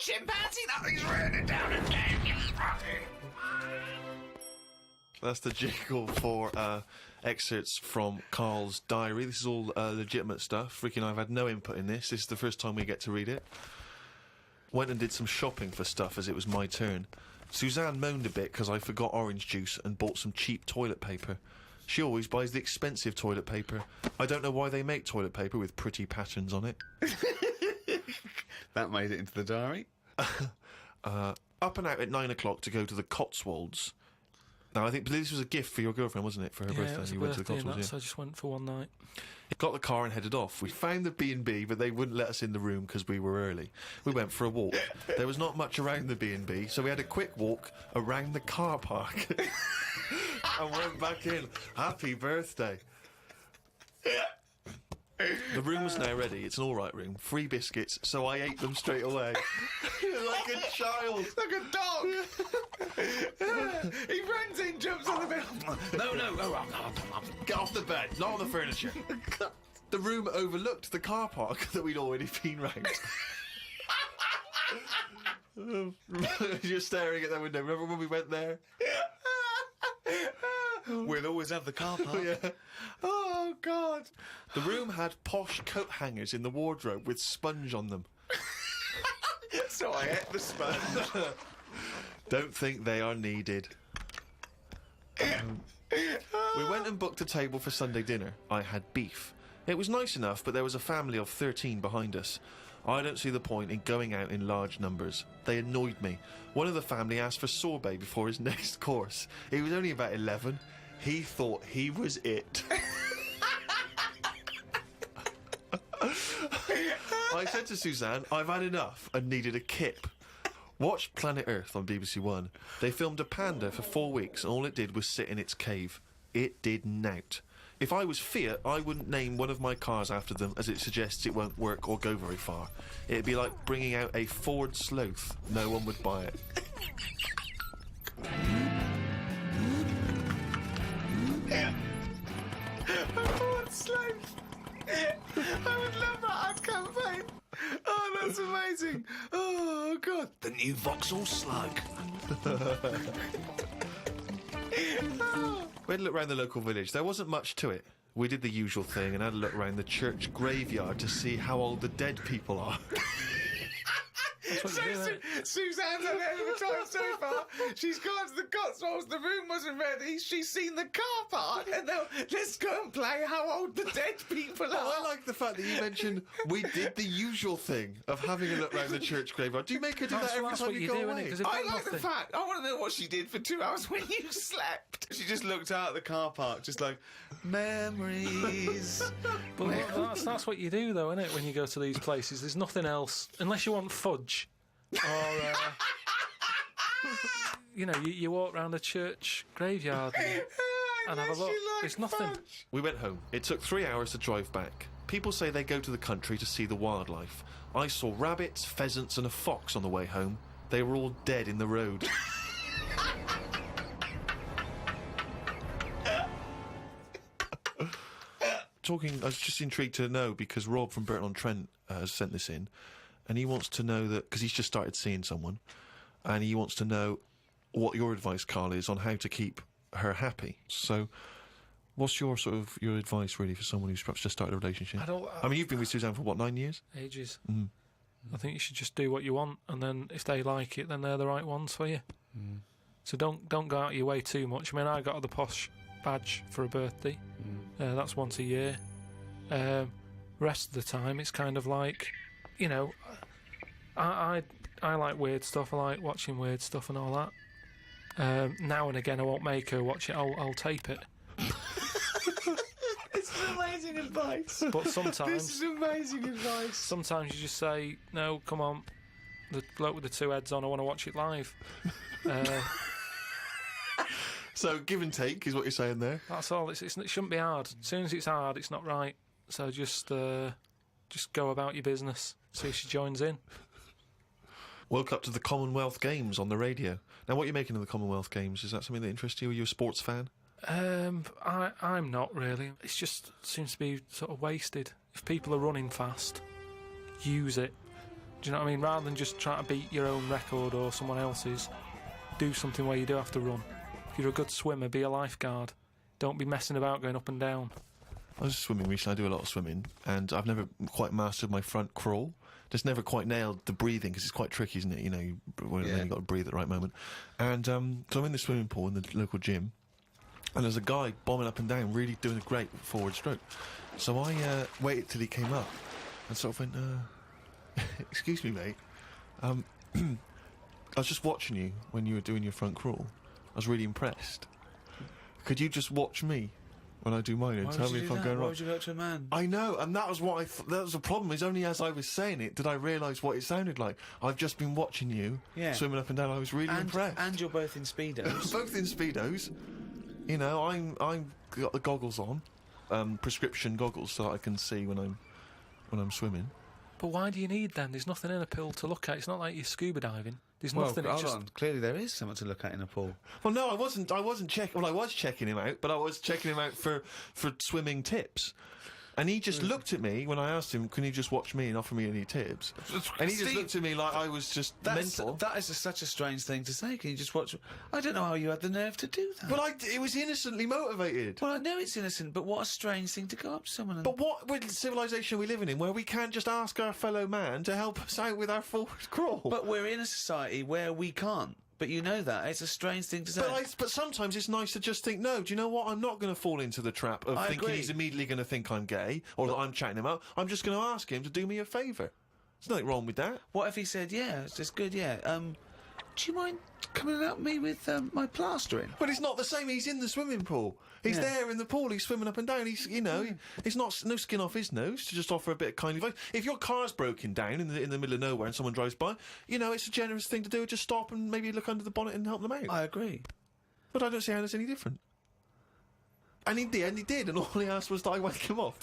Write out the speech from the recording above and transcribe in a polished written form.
chimpanzee, nothing's written down again, you fucking... That's the jingle for excerpts from Karl's diary. This is all legitimate stuff. Ricky and I have had no input in this. This is the first time we get to read it. Went and did some shopping for stuff as it was my turn. Suzanne moaned a bit because I forgot orange juice and bought some cheap toilet paper. She always buys the expensive toilet paper. I don't know why they make toilet paper with pretty patterns on it. That made it into the diary. Up and out at 9 o'clock to go to the Cotswolds. Now, I think this was a gift for your girlfriend, wasn't it, for her birthday? Yeah, it was a you went to the birthday and Cotswolds, so I just went for one night. Got the car and headed off. We found the B&B, but they wouldn't let us in the room because we were early. We went for a walk. There was not much around the B&B, so we had a quick walk around the car park and went back in. Happy birthday. The room was now ready. It's an all-right room. 3 biscuits, so I ate them straight away. Like a child. Like a dog. He runs in, jumps on the bed. No. Get off the bed, not on the furniture. The room overlooked the car park that we'd already been round. You're staring at that window. Remember when we went there? We'll always have the car park. Yeah. Oh, God. The room had posh coat hangers in the wardrobe with sponge on them. So I ate the sponge. Don't think they are needed. We went and booked a table for Sunday dinner. I had beef. It was nice enough, but there was a family of 13 behind us. I don't see the point in going out in large numbers. They annoyed me. One of the family asked for sorbet before his next course. He was only about 11. He thought he was it. I said to Suzanne, I've had enough and needed a kip. Watched Planet Earth on BBC One. They filmed a panda for 4 weeks and all it did was sit in its cave. It did nout. If I was Fiat, I wouldn't name one of my cars after them as it suggests it won't work or go very far. It'd be like bringing out a Ford Sloth. No one would buy it. Ford Sloth. I would love that ad campaign. Oh, that's amazing. Oh, God. The new Vauxhall Slug. We had a look around the local village. There wasn't much to it. We did the usual thing and had a look around the church graveyard to see how old the dead people are. Suzanne's had a hell of a time so far. She's gone to the Cotswolds, the room wasn't ready, she's seen the car park, and now let's go and play how old the dead people are. I like the fact that you mentioned we did the usual thing of having a look round the church graveyard. Do you make her do that every time you go away? I like the fact, I want to know what she did for 2 hours when you slept. She just looked out at the car park, just like, memories. But that's what you do, though, isn't it, when you go to these places? There's nothing else, unless you want fudge. Or, you walk round a church graveyard and have a look. There's nothing. We went home. It took 3 hours to drive back. People say they go to the country to see the wildlife. I saw rabbits, pheasants and a fox on the way home. They were all dead in the road. I was just intrigued to know, because Rob from Burton-on-Trent has sent this in, and he wants to know that, because he's just started seeing someone, and he wants to know what your advice, Karl, is on how to keep her happy. So, what's your advice, really, for someone who's perhaps just started a relationship? I mean, you've been with Suzanne for, what, 9 years? Ages. Mm. I think you should just do what you want, and then if they like it, then they're the right ones for you. Mm. So don't go out of your way too much. I mean, I got the posh badge for a birthday. That's once a year. Rest of the time, it's kind of like, I like weird stuff. I like watching weird stuff and all that. Now and again, I won't make her watch it. I'll tape it. This is amazing advice. But sometimes this is amazing advice. Sometimes you just say, "No, come on, the bloke with the 2 heads on. I want to watch it live." So give and take is what you're saying there. That's all. It shouldn't be hard. As soon as it's hard, it's not right. So just go about your business. See if she joins in. Woke up to the Commonwealth Games on the radio. Now, what are you making of the Commonwealth Games? Is that something that interests you? Are you a sports fan? I'm not really. It just seems to be sort of wasted. If people are running fast, use it. Do you know what I mean? Rather than just trying to beat your own record or someone else's, do something where you do have to run. If you're a good swimmer, be a lifeguard. Don't be messing about going up and down. I was swimming recently. I do a lot of swimming, and I've never quite mastered my front crawl. Just never quite nailed the breathing, because it's quite tricky, isn't it? You know, you've got to breathe at the right moment. And so I'm in the swimming pool in the local gym, and there's a guy bombing up and down, really doing a great forward stroke. So I waited till he came up, and sort of went, excuse me, mate. I was just watching you when you were doing your front crawl. I was really impressed. Could you just watch me when I do mine and tell me if I'm going Why wrong? would you go to a man? I know, and that was what that was the problem. Is only as I was saying it did I realise what it sounded like. I've just been watching you swimming up and down. I was really impressed. And you're both in Speedos. Both in Speedos. You know, I'm got the goggles on, prescription goggles, so that I can see when I'm swimming. But why do you need them? There's nothing in a pool to look at. It's not like you're scuba diving. There's Well, nothing. hold on. Clearly there is something to look at in a pool. Well, no, I wasn't checking. Well, I was checking him out, but I was checking him out for swimming tips. And he just looked at me when I asked him, "Can you just watch me and offer me any tips?" And he just looked at me like I was just mental. That is such a strange thing to say. Can you just watch? I don't know how you had the nerve to do that. Well, it was innocently motivated. Well, I know it's innocent, but what a strange thing to go up to someone and... But what civilization are we living in where we can't just ask our fellow man to help us out with our forward crawl? But we're in a society where we can't. But you know that. It's a strange thing to say. But sometimes it's nice to just think, no, do you know what? I'm not going to fall into the trap of thinking he's immediately going to think I'm gay or that I'm chatting him up. I'm just going to ask him to do me a favour. There's nothing wrong with that. What if he said, yeah, it's good, yeah. Do you mind coming and help me with my plastering? But it's not the same. He's in the swimming pool. He's there in the pool. He's swimming up and down. He's, it's not no skin off his nose to just offer a bit of kindly advice. If your car's broken down in the middle of nowhere and someone drives by, it's a generous thing to do. Just stop and maybe look under the bonnet and help them out. I agree. But I don't see how that's any different. And in the end, he did, and all he asked was that I wake him off.